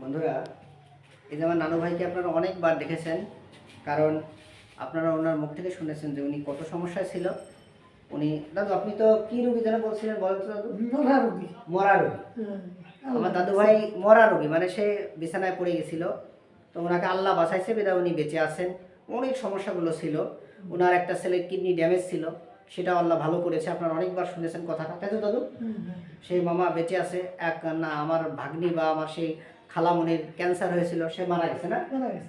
বন্ধুরা, এই যে আমার নানু ভাইকে আপনারা অনেকবার দেখেছেন, কারণ আপনারা ওনার মুখ থেকে শুনেছেন যে উনি কত সমস্যায় ছিল। উনি দাদু, আপনি তো কি রোগী যেন বলছিলেন, বলেন তো দাদু? মরা রোগী। মরা রোগী। আমার দাদু ভাই মরা রোগী, মানে সে বিছানায় পড়ে গেছিল। তো ওনাকে আল্লাহ বাঁচাইছে, বিধায় উনি বেঁচে আছেন। অনেক সমস্যাগুলো ছিল। ওনার একটা ছেলে কিডনি ড্যামেজ ছিল, সেটা আল্লাহ ভালো করেছে। আপনারা অনেকবার শুনেছেন কথাটা, তাই তো দাদু? সেই মামা বেঁচে আছে। এক না আমার ভাগ্নি বা আমার সেই খালামণির ক্যান্সার হয়েছিল, সে মারা গেছে না?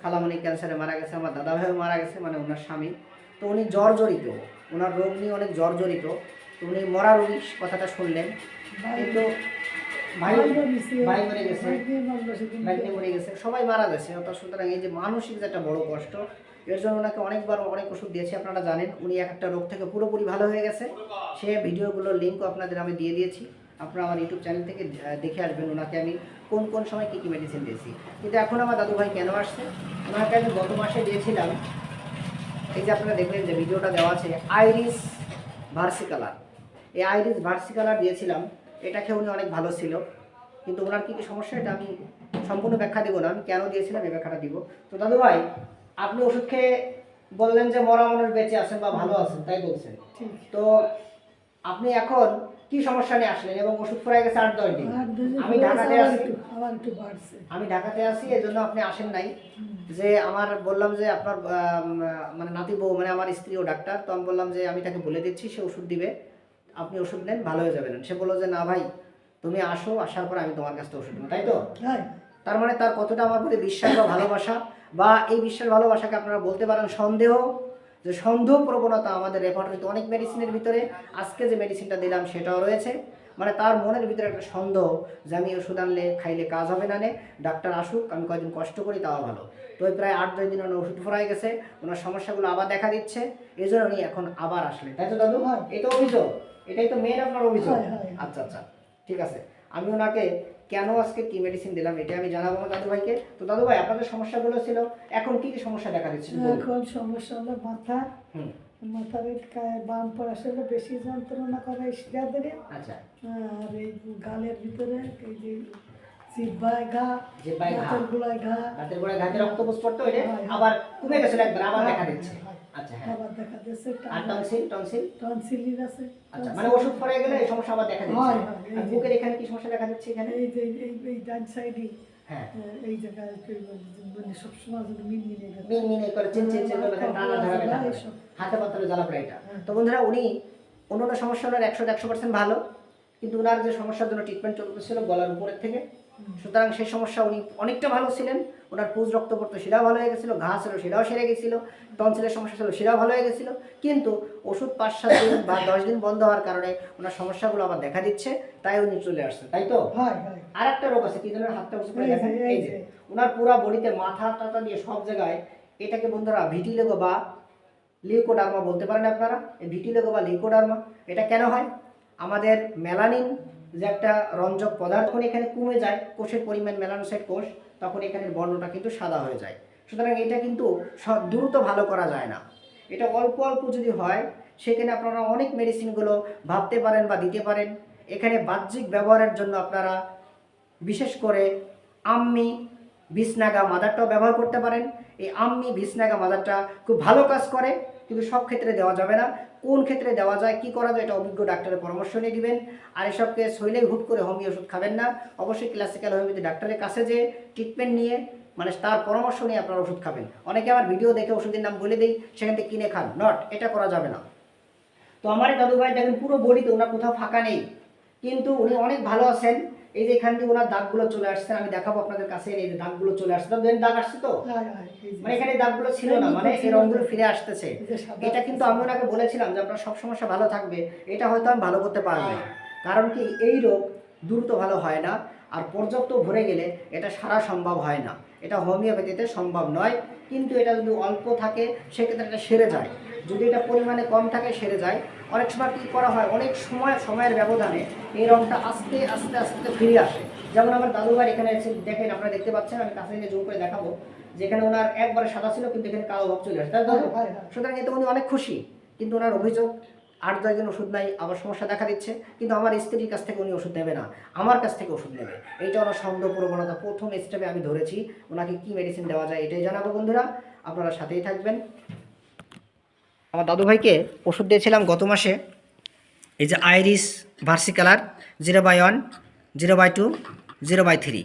খালামণির ক্যান্সারে মারা গেছে। আমার দাদা ভাইও মারা গেছে, মানে ওনার স্বামী। তো উনি জর্জরিত, ওনার রোগ নিয়ে অনেক জর্জরিত। তো উনি মরা রোগী কথাটা শুনলেন, কিন্তু ভাই ভাই মরে গেছে, ভাগ্নি মরে গেছে, সবাই মারা গেছে। অর্থাৎ সুতরাং এই যে মানসিক যে একটা বড় কষ্ট, এর জন্য ওনাকে অনেকবার অনেক ওষুধ দিয়েছি। আপনারা জানেন উনি একটা রোগ থেকে পুরোপুরি ভালো হয়ে গেছে। সে ভিডিওগুলোর লিঙ্কও আপনাদের আমি দিয়ে দিয়েছি। আপনারা আমার ইউটিউব চ্যানেল থেকে দেখে আসবেন ওনাকে আমি কোন কোন সময় কী কী মেডিসিন দিয়েছি। কিন্তু এখন আমার দাদু ভাই কেন আসছে, ওনাকে আমি গত মাসে দিয়েছিলাম। এই যে আপনারা দেখলেন যে ভিডিওটা দেওয়া আছে, আইরিস ভার্সিকালার। এই আইরিস ভার্সিকালার দিয়েছিলাম, এটা খেয়ে উনি অনেক ভালো ছিল। কিন্তু ওনার কী কী সমস্যা এটা আমি সম্পূর্ণ ব্যাখ্যা দেবো না, আমি কেন দিয়েছিলাম এই ব্যাখ্যাটা দিব। তো দাদু ভাই, আপনি ওষুধ খেয়ে বললেন যে মরা মানুষ বেঁচে আছেন বা ভালো আছেন, তাই বলছেন। তো আপনি এখন কি সমস্যা নিয়ে আসলেন এবং ওষুধ পড়ে গেছে 8-10 দিন। আমি ঢাকাতে আছি, আমি ঢাকাতে আছি, এই জন্য আপনি আসেন নাই। যে আমার বললাম যে আপনার মানে নাতি বউ, মানে আমার স্ত্রীও ডাক্তার। তো আমি বললাম যে আমি তাকে বলে দিচ্ছি, সে ওষুধ দিবে, আপনি ওষুধ নেন, ভালো হয়ে যাবেন। সে বললো যে না ভাই, তুমি আসো, আসার পর আমি তোমার কাছ থেকে ওষুধ নেবো, তাই তো? তার মানে তার কতটা আমার প্রতি বিশ্বাস বা ভালোবাসা, বা এই বিশ্বাস ভালোবাসাকে আপনারা বলতে পারেন সন্দেহ। যে সন্দেহ প্রবণতা আমাদের রেপার্টরিতে অনেক মেডিসিনের ভিতরে, আজকে যে মেডিসিনটা দিলাম সেটাও রয়েছে। মানে তার মনের ভিতরে একটা সন্দেহ যে আমি ওষুধ আনলে খাইলে কাজ হবে না, নে ডাক্তার আসুক, আমি কয়েকদিন কষ্ট করি তাও ভালো। তো প্রায় 8-10 দিন ওনার ওষুধ ফুরাই গেছে, ওনার সমস্যাগুলো আবার দেখা দিচ্ছে, এই জন্য উনি এখন আবার আসলেন, তাই তো দাদু? এই তো অভিযোগ, এটাই তো মেন আপনার অভিযোগ। আচ্ছা আচ্ছা, ঠিক আছে। আমি ওনাকে কেন আজকে কি মেডিসিন দিলাম এটা আমি জানাবো আমার দাদু ভাইকে। তো দাদু ভাই, আপনাদের সমস্যাগুলো ছিল, এখন কি কি সমস্যা দেখা দিচ্ছে? এখন সমস্যা হলো মাথা, মাথার বাম পাশে বেশি যন্ত্রণা করে শিরা ধরে। আচ্ছা। আর এই গালের ভিতরে এই যে জিহ্বায় ঘা, হাতের গোড়ায় ঘা, হাতের গোড়ায় ঘাতে রক্তকোষ পড়তো, এটা আবার কমে গেছিল একবার, আবার দেখা দিচ্ছে। আচ্ছা, হ্যাঁ, আবার দেখা দিচ্ছে। আর টনসিল, টনসিল টনসিল আছে। আচ্ছা, মানে ওষুধ পড়ে গেলে এই সমস্যা আবার দেখা দিচ্ছে। আর বুকের এখানে কি সমস্যা দেখা দিচ্ছে? এখানে এই যে এই ডান সাইডে, হ্যাঁ, এই জায়গায় মানে সবসময় মিনমিনে করে চিনচিন করে টানা ধরা ব্যথা, হাতে পাতলে জ্বালা পড়ে এটা। তো বন্ধুরা, উনি অন্যান্য সমস্যা ওনার 100-100% ভালো, কিন্তু ওনার যে সমস্যার জন্য ট্রিটমেন্ট চলতেছিল গলার উপরের থেকে, সুতরাং সেই সমস্যা উনি অনেকটা ভালো ছিলেন। ওনার পুজ রক্ত পড়তো, সেটাও ভালো হয়ে গেছিলো, ঘা ছিল সেটাও সেরে গেছিলো, টনসিলের সমস্যা ছিল সেটাও ভালো হয়ে গেছিলো। কিন্তু ওষুধ 5-7 দিন বা 10 দিন বন্ধ হওয়ার কারণে ওনার সমস্যাগুলো আবার দেখা দিচ্ছে, তাই উনি চলে আসছে, তাই তো? আর একটা রোগ আছে, কি ধরনের হাতটা বসে পড়ে দেখেন, এই যে ওনার পুরো বডিতে মাথা টাথা দিয়ে সব জায়গায়, এটাকে বন্ধুরা ভিটিলেগো বা লিউকোডার্মা বলতে পারেন আপনারা। এই ভিটিলেগো বা লিউকোডার্মা এটা কেন হয়? আমাদের মেলানিন যে একটা রঞ্জক পদার্থ, এখানে কমে যায়, কোষের পরিমাণ মেলানোসাইট কোষ, তখন এখানের বর্ণটা কিন্তু সাদা হয়ে যায়। সুতরাং এটা কিন্তু দ্রুত ভালো করা যায় না। এটা অল্প অল্প যদি হয়, সেখানে আপনারা অনেক মেডিসিনগুলো ভাবতে পারেন বা দিতে পারেন। এখানে বাহ্যিক ব্যবহারের জন্য আপনারা বিশেষ করে আম্মি বিছনাগা মাদারটাও ব্যবহার করতে পারেন। এই আম্মি বিছনাগা মাদারটা খুব ভালো কাজ করে, কিন্তু সব ক্ষেত্রে দেওয়া যাবে না। কোন ক্ষেত্রে দেওয়া যায়, কি করা যায়, এটা অভিজ্ঞ ডাক্তারের পরামর্শ নিয়ে দিবেন। আর এসবকে শৈলে হুট করে হোমিও ওষুধ খাবেন না। অবশ্যই ক্লাসিক্যাল হোমিওপ্যাথি ডাক্তারের কাছে যে ট্রিটমেন্ট নিয়ে, মানে তার পরামর্শ নিয়ে আপনারা ওষুধ খাবেন। অনেকে আমার ভিডিও দেখে ওষুধের নাম বলে দিই, সেখান থেকে কিনে খান, নট, এটা করা যাবে না। তো আমার দাদু ভাই দেখেন পুরো বডিতে ওনার কোথাও ফাঁকা নেই, কিন্তু উনি অনেক ভালো আছেন। এই যে এখান দিয়ে ওনার দাগগুলো চলে আসছে, আমি দেখাবো আপনাদের কাছে। এই যে দাগগুলো চলে আসছে, দাগ আসছে তো, মানে এখানে দাগগুলো ছিল না, মানে এই রঙগুলো ফিরে আসতেছে। এটা কিন্তু আমি ওনাকে বলেছিলাম যে আপনার সব সমস্যা ভালো থাকবে, এটা হয়তো আমি ভালো করতে পারবো না। কারণ কি, এই রোগ দ্রুত ভালো হয় না, আর পর্যাপ্ত ভরে গেলে এটা সারা সম্ভব হয় না। এটা হোমিওপ্যাথিতে সম্ভব নয়। কিন্তু এটা যদি অল্প থাকে সেক্ষেত্রে এটা সেরে যায়, যদি এটা পরিমাণে কম থাকে সেরে যায়। অনেক সময় কী করা হয়, অনেক সময়ের ব্যবধানে এই রঙটা আস্তে আস্তে আস্তে ফিরে আসে। যেমন আমার দাদুভাই এখানে এসে দেখেন, আপনারা দেখতে পাচ্ছেন, আমি কাছে নিয়ে জুম করে দেখাবো, যেখানে ওনার একবারে সাদা ছিল কিন্তু এখানে কালো ভাব চলে আসে, তাই দাদু? সুতরাং এতে উনি অনেক খুশি। কিন্তু ওনার অভিযোগ 8-10 দিন ওষুধ নাই, আবার সমস্যা দেখা দিচ্ছে, কিন্তু আমার স্ত্রীর কাছ থেকে উনি ওষুধ নেবে না, আমার কাছ থেকে ওষুধ নেবে। এইটা ওনার সন্দেহ প্রবণতা প্রথম স্টেপে আমি ধরেছি। ওনাকে কি মেডিসিন দেওয়া যায় এটাই জানাবো বন্ধুরা, আপনারা সাথেই থাকবেন। আমার দাদু ভাইকে ওষুধ দিয়েছিলাম গত মাসে, এই যে আইরিশ ভার্সিকালার 0/1, 0/2, 0/3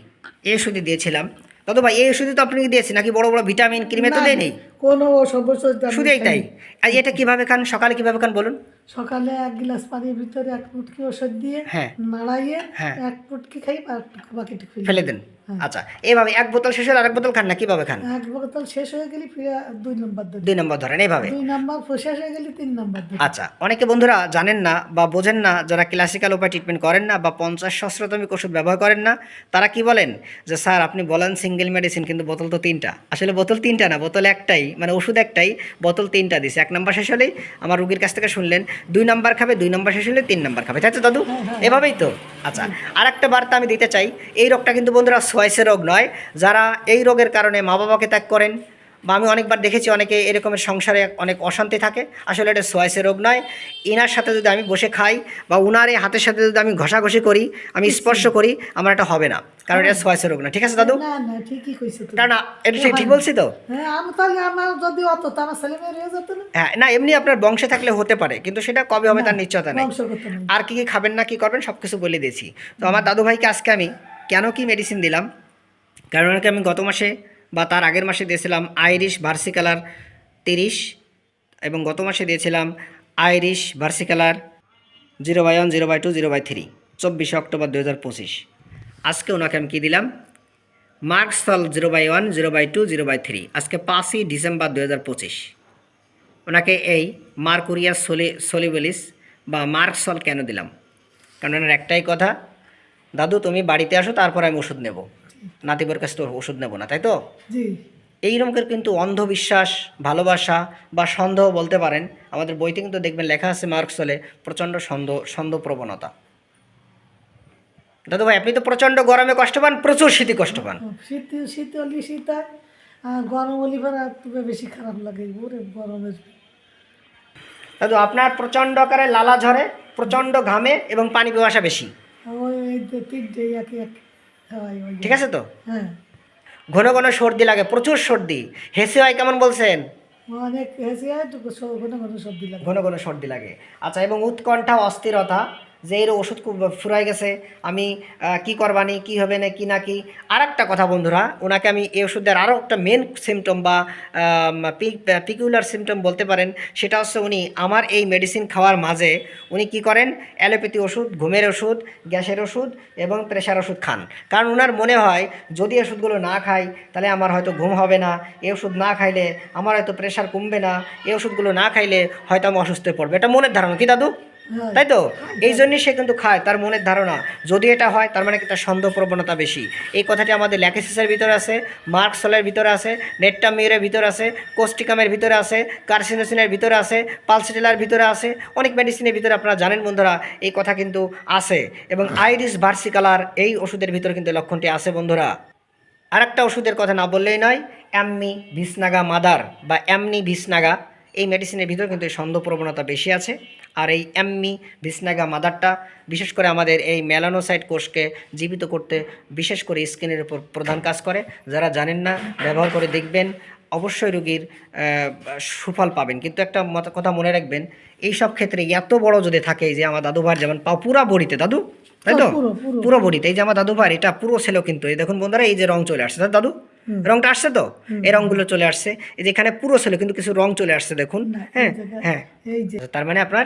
এই ওষুধই দিয়েছিলাম। দাদু ভাই এই ওষুধই তো আপনাকে দিয়েছি, নাকি বড় বড় ভিটামিন ক্রিমে তো দেয় নেই? কোনো সমস্যা শুধু এইটাই। আর এটা কিভাবে খান, সকালে কিভাবে খান বলুন? সকালে 1 গ্লাস পানির ভিতরে 1 মুটকি ওষুধ দিয়ে হ্যাঁ নাড়াইয়ে হ্যাঁ 1 মুটকি খাই আর বাকিটুকু ফেলে দেন। আচ্ছা, এইভাবে 1 বোতল শেষ হলে আরেক বোতল খান না কিভাবে খান? 1 বোতল শেষ হয়ে গেলে ফিরে 2 নম্বর দেন। 2 নম্বর ধরেন এইভাবে। 2 নম্বর শেষ হয়ে গেলে 3 নম্বর দেন। আচ্ছা, অনেকে বন্ধুরা জানেন না বা বোঝেন না, যারা ক্লাসিক্যাল উপায় ট্রিটমেন্ট করেন না বা 50 সহস্রতমিক ওষুধ ব্যবহার করেন না, তারা কি বলেন যে স্যার আপনি বলেন সিঙ্গেল মেডিসিন, কিন্তু বোতল তো 3টা। আসলে বোতল 3টা না, বোতল একটাই, মানে ওষুধ একটাই, বোতল 3টা দিছে। 1 নম্বর শেষ হলেই আমার রুগীর কাছ থেকে শুনলেন 2 নম্বর খাবে, 2 নম্বর শেষ হলে 3 নম্বর খাবে, তাই তো দাদু? এভাবেই তো। আচ্ছা, আর একটা বার্তা আমি দিতে চাই, এই রোগটা কিন্তু বন্ধুরা সোয়াইসের রোগ নয়। যারা এই রোগের কারণে মা বাবাকে ত্যাগ করেন, বা আমি অনেকবার দেখেছি অনেকে এরকমের সংসারে অনেক অশান্তি থাকে, আসলে এটা সোয়াইসের রোগ নয়। এনার সাথে যদি আমি বসে খাই বা উনার এই হাতের সাথে যদি আমি ঘষাঘষি করি, আমি স্পর্শ করি, আমার এটা হবে না, কারণ এটা সোয়াইসের রোগ না। ঠিক আছে দাদু? না না ঠিকই কইছো তুমি। না না, এটা ঠিক বলছি তো? হ্যাঁ আমি তাহলে আমার যদি অত তো আমার ছেলে মেয়ে রয়ে যেত না। হ্যাঁ, না এমনি আপনার বংশে থাকলে হতে পারে, কিন্তু সেটা কবে হবে তার নিশ্চয়তা নেই। বংশগত নেই। আর কি কি খাবেন না কি করবেন সব কিছু বলে দিয়েছি। তো আমার দাদু ভাইকে আজকে আমি কেন কি মেডিসিন দিলাম, কারণ ওনাকে আমি গত মাসে বা তার আগের মাসে দিয়েছিলাম আইরিশ ভার্সিকালার 30, এবং গত মাসে দিয়েছিলাম আইরিশ ভার্সিকালার 0/1, 0/2, 0/3, 24 অক্টোবর 2025। আজকে ওনাকে আমি কী দিলাম, মার্কসল 0/1, 0/2, 0/3, আজকে 5ই ডিসেম্বর 2025। ওনাকে এই মার্কুরিয়াস সলিবলিস বা মার্কসল কেন দিলাম, কারণ ওনার একটাই কথা, দাদু তুমি বাড়িতে আসো তারপর আমি ওষুধ নেব, নাতিবের কাছে তো ওষুধ নেব না, তাই তো? জি এই রকমের কিন্তু অন্ধবিশ্বাস, ভালোবাসা বা সন্দেহ বলতে পারেন, আমাদের বইতে কিন্তু দেখবেন লেখা আছে মার্কসলে প্রচণ্ড সন্দেহ প্রবণতা। দাদু ভাই আপনি তো প্রচণ্ড গরমে কষ্ট পান, প্রচুর শীতে কষ্ট পান। শীত শীত হলে শীত হয়, আর গরম হলে পরে তবে বেশি খারাপ লাগে ওরে গরমের। দাদু আপনার প্রচণ্ড আকারে লালা ঝরে, প্রচণ্ড ঘামে এবং পানি পিপাসা বেশি, ওই এই যে 3টে একে এক হয় ওই। ঠিক আছে তো? হ্যাঁ ঘন ঘন সর্দি লাগে, প্রচুর সর্দি, হেসে হয় কেমন বলছেন? অনেক হেসে হয় তো ঘন ঘন সর্দি লাগে। ঘন ঘন সর্দি লাগে। আচ্ছা, এবং উৎকণ্ঠা, অস্থিরতা, যে এর ওষুধ খুব ফুরাই গেছে, আমি কি করবানি, কি হবে না কি না কি। আর একটা কথা বন্ধুরা, ওনাকে আমি এই ওষুধের আরও একটা মেন সিমটম বা পিকুলার সিমটম বলতে পারেন, সেটা হচ্ছে উনি আমার এই মেডিসিন খাওয়ার মাঝে উনি কি করেন, অ্যালোপ্যাথি ওষুধ, ঘুমের ওষুধ, গ্যাসের ওষুধ এবং প্রেশার ওষুধ খান। কারণ ওনার মনে হয় যদি ওষুধগুলো না খাই তাহলে আমার হয়তো ঘুম হবে না, এই ওষুধ না খাইলে আমার হয়তো প্রেশার কমবে না, এই ওষুধগুলো না খাইলে হয়তো আমি অসুস্থ হয়ে পড়বে। এটা মনের ধারণা কি দাদু? তাই তো? এই জন্যই সে কিন্তু খায়, তার মনের ধারণা। যদি এটা হয় তার মানে কি তার সন্দেহ প্রবণতা বেশি। এই কথাটি আমাদের ল্যাকেসিসের ভিতরে আছে, মার্কসলের ভিতরে আছে, নেট্টামিউরের ভিতরে আছে, কোস্টিকামের ভিতরে আছে, কার্সিনোসিনের ভিতরে আছে, পালসিটেলার ভিতরে আছে, অনেক মেডিসিনের ভিতরে আপনারা জানেন বন্ধুরা এই কথা কিন্তু আছে। এবং আইরিশ ভার্সিকালার এই ওষুধের ভিতরে কিন্তু লক্ষণটি আছে বন্ধুরা। আরেকটা ওষুধের কথা না বললেই নয়, অ্যামনি ভিসনাগা মাদার বা অ্যামনি ভিসনাগা, এই মেডিসিনের ভিতরে কিন্তু এই সন্দেহ প্রবণতা বেশি আছে। আর এই অ্যামনি ভিসনাগা মাদারটা বিশেষ করে আমাদের এই মেলানোসাইট কোষকে জীবিত করতে, বিশেষ করে স্কিনের উপর প্রধান কাজ করে। যারা জানেন না ব্যবহার করে দেখবেন, অবশ্যই রোগীর সুফল পাবেন। কিন্তু একটা কথা মনে রাখবেন, এই সব ক্ষেত্রে এত বড় যদি থাকে, যে আমার দাদু ভাইয়ের যেমন পাও পুরা বড়িতে দাদু, তাই তো? পুরো বডিতে। এই যে আমার দাদু ভাইয়ের এটা পুরো ছিল, কিন্তু এই দেখুন বন্ধুরা, এই যে রং চলে আসছে দাদু, রংটা আসছে তো, এই রংগুলো চলে আসছে, এই যে এখানে পুরো ছিল কিন্তু কিছু রং চলে আসছে দেখুন। হ্যাঁ হ্যাঁ, এই যে তার মানে আপনার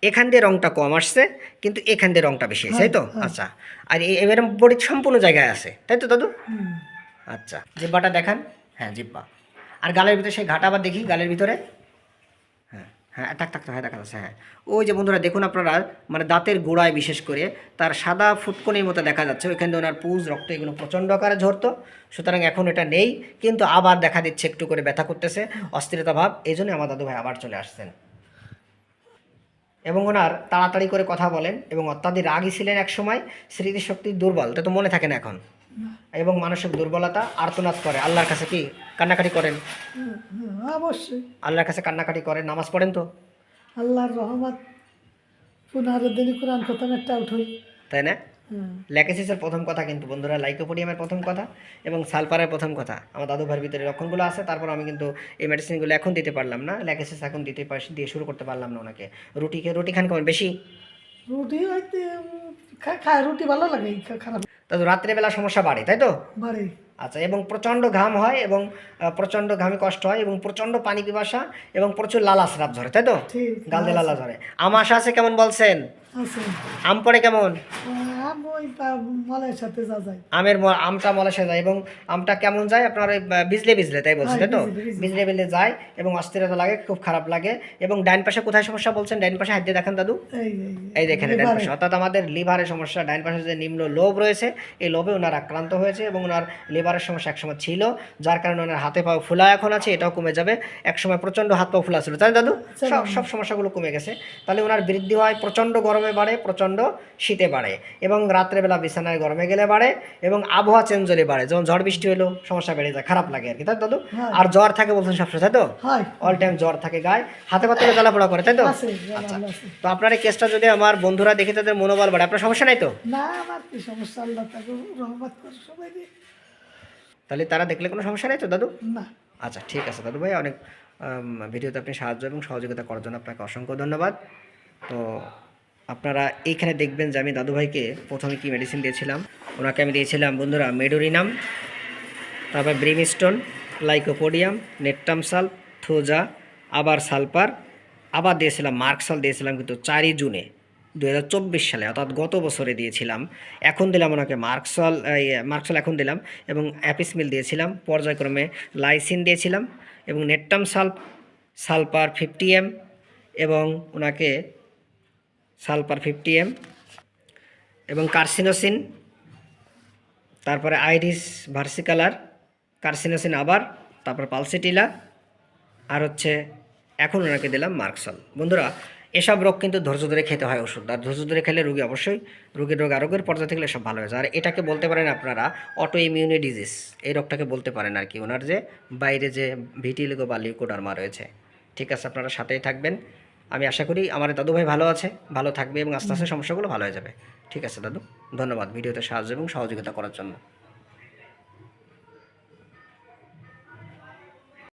এখান দিয়ে রংটা কম আসছে, কিন্তু এখান দিয়ে রংটা বেশি আছে, তাই তো? আচ্ছা, আর এবার বডির সম্পূর্ণ জায়গায় আছে, তাই তো দাদু? আচ্ছা, জিব্বাটা দেখান। হ্যাঁ জিব্বা, আর গালের ভিতরে সেই ঘাটা আবার দেখি, গালের ভিতরে। হ্যাঁ হ্যাঁ, টাক টাক হ্যাঁ দেখা যাচ্ছে। হ্যাঁ, ওই যে বন্ধুরা দেখুন আপনারা, মানে দাঁতের গোড়ায় বিশেষ করে তার সাদা ফুটকনির মতো দেখা যাচ্ছে, ওইখান দিয়ে ওনার পুজ, রক্ত এগুলো প্রচণ্ড আকারে ঝরতো। সুতরাং এখন এটা নেই, কিন্তু আবার দেখা দিচ্ছে একটু করে ব্যথা করতেছে, অস্থিরতা ভাব। এই জন্য আমার দাদু ভাই আবার চলে আসছেন। এবং ওনার তাড়াতাড়ি করে কথা বলেন এবং অত্যাধিক রাগী ছিলেন এক সময়, স্মৃতিশক্তি দুর্বল, তা তো মনে থাকে না এখন, এবং মানসিক দুর্বলতা, আর্তনাদ করে আল্লাহর কাছে, কি কান্নাকাটি করেন? অবশ্যই আল্লাহর কাছে কান্নাকাটি করেন, নামাজ পড়েন তো? আল্লাহর রহমত 15 দিনই কোরআন খতম একটা উঠই। তাই না? হুম। ল্যাকেসিসের প্রথম কথা কিন্তু বন্ধুরা, লাইকোপোডিয়ামের প্রথম কথা এবং সালফারের প্রথম কথা। আমার দাদু ভাইয়ের ভিতরে লক্ষণগুলো আছে, তারপর আমি কিন্তু এই মেডিসিনগুলো এখন দিতে পারলাম না, ল্যাকেসিস এখন দিয়ে শুরু করতে পারলাম না ওনাকে। রুটি খান কেমন বেশি? রুটি হইতে খায়, রুটি ভালো লাগে, খারাপ দাদু রাত্রেবেলা সমস্যা বাড়ে তাই তো? বাড়ে। আচ্ছা, এবং প্রচণ্ড ঘাম হয় এবং প্রচণ্ড ঘামে কষ্ট হয় এবং প্রচণ্ড পানি পিপাসা এবং প্রচুর লালা স্রাব ধরে তাই তো? ঠিক গাল দিয়ে লালা ধরে। আমাশা আছে কেমন বলছেন? আছে। আম পড়ে কেমন? আম ওই মলের সাথে যা যায়। আমটা মলাসে যায় এবং আমটা কেমন যায় আপনার ওই ভিজলে তাই বলছেন তাই তো? ভিজলে যায় এবং অস্থিরতা লাগে, খুব খারাপ লাগে। এবং ডাইন পাশে কোথায় সমস্যা বলছেন? ডাইন পাশে হাত দিয়ে দেখেন দাদু, এই দেখেন ডাইন পাশে, অর্থাৎ আমাদের লিভারের সমস্যা। ডাইন পাশে যে নিম্ন লোভ রয়েছে, এই লোভে ওনার আক্রান্ত হয়েছে এবং ওনার লিভারের সমস্যা একসময় ছিল, যার কারণে ওনার হাতে পাও ফোলা এখন আছে, এটাও কমে যাবে। একসময় প্রচণ্ড হাত পা ফোলা ছিল তাই দাদু? সব সমস্যাগুলো কমে গেছে। তাহলে ওনার বৃদ্ধি হয়, প্রচণ্ড গরমে বাড়ে, প্রচণ্ড শীতে বাড়ে এবং রাত্রেবেলা বিছানায় গরমে গেলে বাড়ে এবং আবহাওয়া চেঞ্জ হলে বাড়ে। যেমন ঝড় বৃষ্টি হলো সমস্যা বেড়ে যায়, খারাপ লাগে আর কি তাই দাদু? আর জ্বর থাকে বলছেন সবসময় তাই তো? অল টাইম জ্বর থাকে, গায়ে হাতে পাতে জ্বালাপোড়া করে তাই তো? আচ্ছা, তো আপনার এই কেসটা যদি আমার বন্ধুরা দেখে তাদের মনোবল বাড়ে, আপনার সমস্যা নাই তো? না, আমার কি সমস্যা, আল্লাহ তাকে রহমত করে সবাই। তাহলে তারা দেখলে কোনো সমস্যা নেই তো দাদু? না। আচ্ছা, ঠিক আছে দাদু ভাই, অনেক ভিডিওতে আপনি সাহায্য এবং সহযোগিতা করার জন্য আপনাকে অসংখ্য ধন্যবাদ। তো আপনারা এইখানে দেখবেন যে আমি দাদু ভাইকে প্রথমে কি মেডিসিন দিয়েছিলাম। ওনাকে আমি দিয়েছিলাম বন্ধুরা মেডোরিনাম, তারপর ব্রিমস্টোন, লাইকোপোডিয়াম, নেট্টামসাল, থোজা, আবার সালপার, আবার দিয়েছিলাম মার্কসল দিয়েছিলাম কিন্তু 4ই জুনে 2024 সালে, অর্থাৎ গত বছরে দিয়েছিলাম। এখন দিলাম ওনাকে মার্কসল এখন দিলাম এবং অ্যাপিসমিল দিয়েছিলাম। পর্যায়ক্রমে লাইসিন দিয়েছিলাম এবং সালপার 50 mg এবং ওনাকে সালপার 50 mg এবং কার্সিনোসিন, তারপরে আইরিস ভার্সিকালার, কার্সিনোসিন আবার, তারপর পালসিটিলা, আর হচ্ছে এখন ওনাকে দিলাম মার্কসল। বন্ধুরা এসব রোগ কিন্তু ধৈর্য ধরে খেতে হয় ওষুধ, আর ধৈর্য ধরে খেলে রোগী অবশ্যই রোগীর রোগ আরোগ্যের পর্যায়ে থাকলে সব ভালো হয়ে যায়। আর এটাকে বলতে পারেন আপনারা অটো ইমিউনি ডিজিজ, এই রোগটাকে বলতে পারেন আর কি, ওনার যে বাইরে যে ভিটিলিগো বা লিউকোডার্মা রয়েছে। ঠিক আছে, আপনারা সাথেই থাকবেন। আমি আশা করি আমার দাদু ভাই ভালো আছে, ভালো থাকবে এবং আস্তে আস্তে সমস্যাগুলো ভালো হয়ে যাবে। ঠিক আছে দাদু, ধন্যবাদ ভিডিওতে সাহায্য এবং সহযোগিতা করার জন্য।